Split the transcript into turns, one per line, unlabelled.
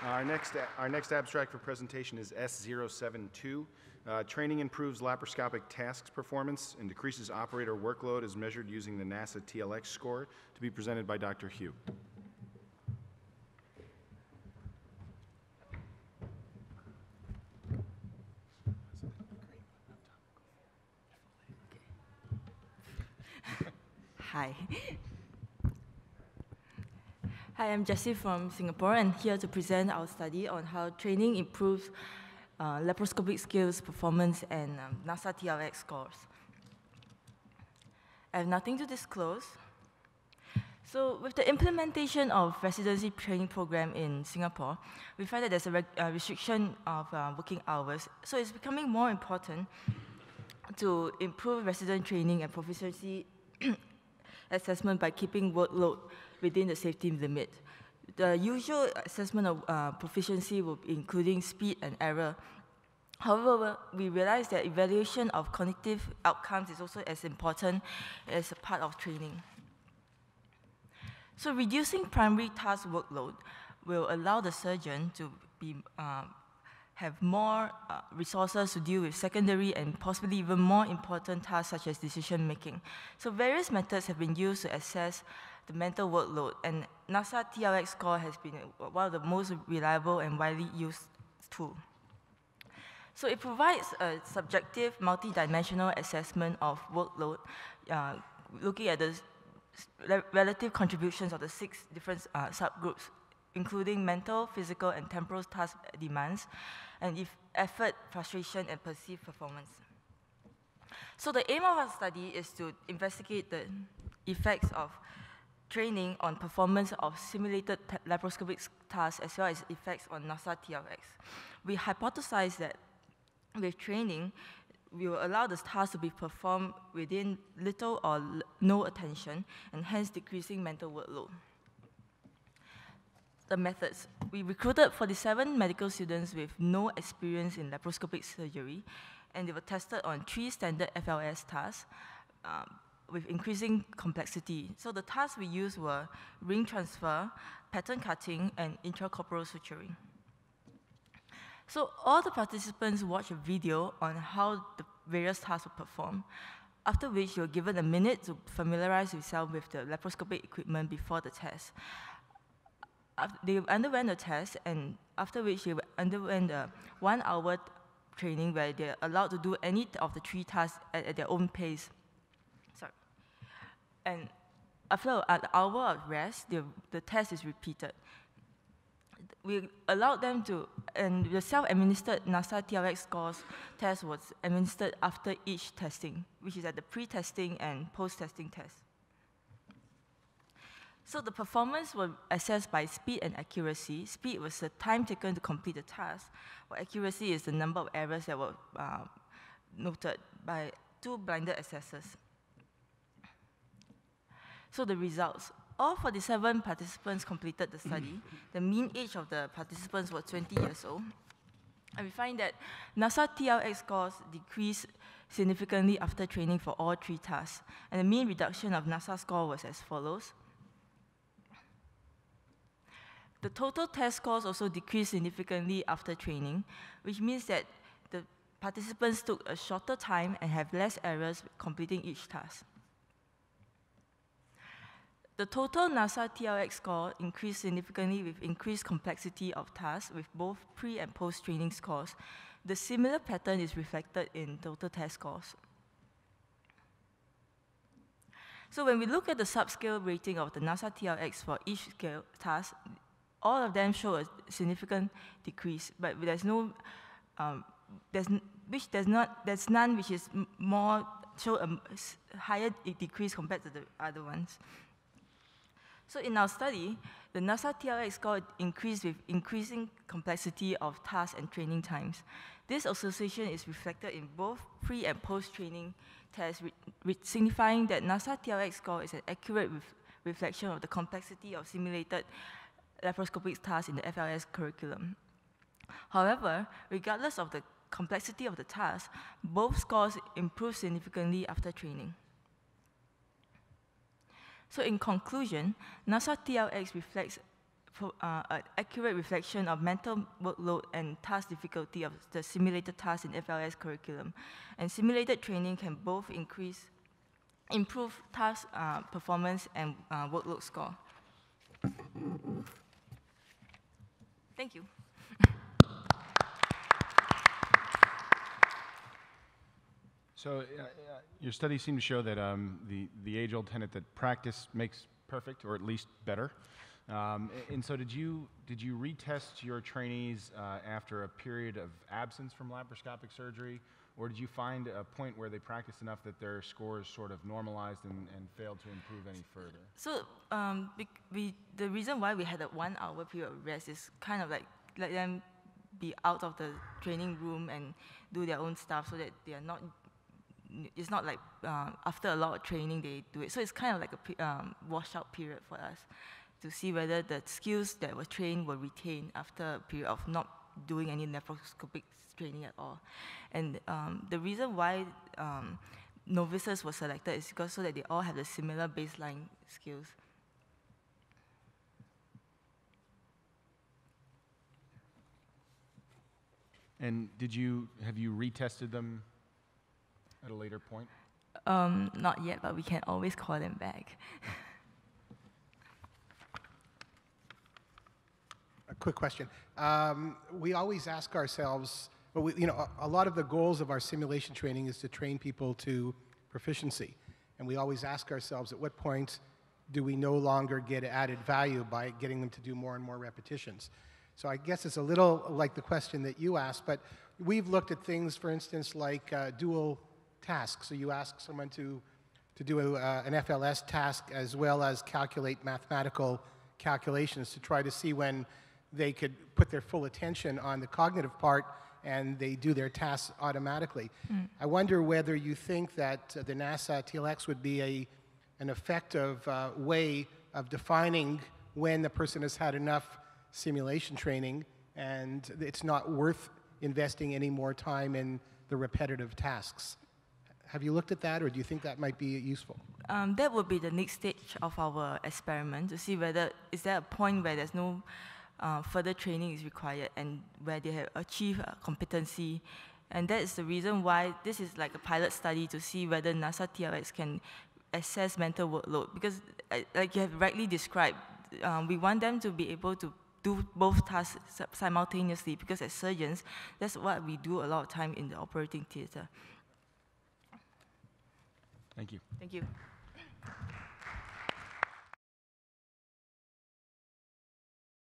Our next abstract for presentation is S072. Training improves laparoscopic tasks performance and decreases operator workload as measured using the NASA-TLX score, to be presented by Dr. Hugh.
Hi. Hi, I'm Jessie from Singapore, and here to present our study on how training improves laparoscopic skills, performance, and NASA-TLX scores. I have nothing to disclose. So with the implementation of residency training program in Singapore, we find that there's a restriction of working hours. So it's becoming more important to improve resident training and proficiency assessment by keeping workload within the safety limit. The usual assessment of proficiency will be including speed and error. However, we realize that evaluation of cognitive outcomes is also as important as a part of training. So reducing primary task workload will allow the surgeon to have more resources to deal with secondary and possibly even more important tasks such as decision making. So various methods have been used to assess the mental workload, and NASA-TLX score has been one of the most reliable and widely used tools. So it provides a subjective, multidimensional assessment of workload, looking at the relative contributions of the 6 different subgroups, including mental, physical, and temporal task demands, and effort, frustration, and perceived performance. So the aim of our study is to investigate the effects of training on performance of simulated laparoscopic tasks as well as effects on NASA-TLX. We hypothesize that with training, we will allow the task to be performed within little or no attention, and hence decreasing mental workload. The methods. We recruited 47 medical students with no experience in laparoscopic surgery, and they were tested on 3 standard FLS tasks with increasing complexity. So the tasks we used were ring transfer, pattern cutting, and intracorporeal suturing. So all the participants watched a video on how the various tasks were performed, after which you were given a minute to familiarize yourself with the laparoscopic equipment before the test. They underwent the test, and after which they underwent a 1-hour training where they're allowed to do any of the 3 tasks at their own pace. Sorry. And after an hour of rest, the test is repeated. We allowed them to, and the self-administered NASA-TLX scores test was administered after each testing, which is at the pre-testing and post-testing test. So the performance was assessed by speed and accuracy. Speed was the time taken to complete the task, while accuracy is the number of errors that were noted by 2 blinded assessors. So the results. All 47 participants completed the study. The mean age of the participants was 20 years old. And we find that NASA-TLX scores decreased significantly after training for all 3 tasks. And the mean reduction of NASA score was as follows. The total test scores also decreased significantly after training, which means that the participants took a shorter time and have less errors completing each task. The total NASA-TLX score increased significantly with increased complexity of tasks with both pre- and post-training scores. The similar pattern is reflected in total test scores. So when we look at the subscale rating of the NASA-TLX for each scale task, all of them show a significant decrease, but there's no, there's none which is more show a higher decrease compared to the other ones. So in our study, the NASA-TLX score increased with increasing complexity of tasks and training times. This association is reflected in both pre- and post-training tests, signifying that NASA-TLX score is an accurate reflection of the complexity of simulated laparoscopic tasks in the FLS curriculum. However, regardless of the complexity of the task, both scores improve significantly after training. So in conclusion, NASA-TLX reflects an accurate reflection of mental workload and task difficulty of the simulated tasks in FLS curriculum. And simulated training can both improve task performance and workload score. Thank you.
So your studies seem to show that the age-old tenet that practice makes perfect, or at least better. And so did you retest your trainees after a period of absence from laparoscopic surgery, or did you find a point where they practiced enough that their scores sort of normalized and failed to improve any further?
So the reason why we had a 1 hour period of rest is kind of like let them be out of the training room and do their own stuff, so that they are not, it's not like after a lot of training they do it. So it's kind of like a washout period for us to see whether the skills that were trained were retained after a period of not doing any laparoscopic training at all. And the reason why novices were selected is because so that they all have the similar baseline skills.
And have you retested them at a later point?
Not yet, but we can always call them back.
A quick question. We always ask ourselves, well, a lot of the goals of our simulation training is to train people to proficiency. And we always ask ourselves, at what point do we no longer get added value by getting them to do more and more repetitions? So I guess it's a little like the question that you asked, but we've looked at things, for instance, like dual tasks. So you ask someone to do an FLS task as well as calculate mathematical calculations to try to see when they could put their full attention on the cognitive part and they do their tasks automatically. I wonder whether you think that the NASA-TLX would be an effective way of defining when the person has had enough simulation training and it's not worth investing any more time in the repetitive tasks. Have you looked at that, or do you think that might be useful?
That would be the next stage of our experiment, to see whether is there a point where there's no further training is required and where they have achieved competency. And that is the reason why this is like a pilot study to see whether NASA-TLX can assess mental workload. Because like you have rightly described, we want them to be able to do both tasks simultaneously, because as surgeons, that's what we do a lot of time in the operating theater.
Thank you.
Thank you.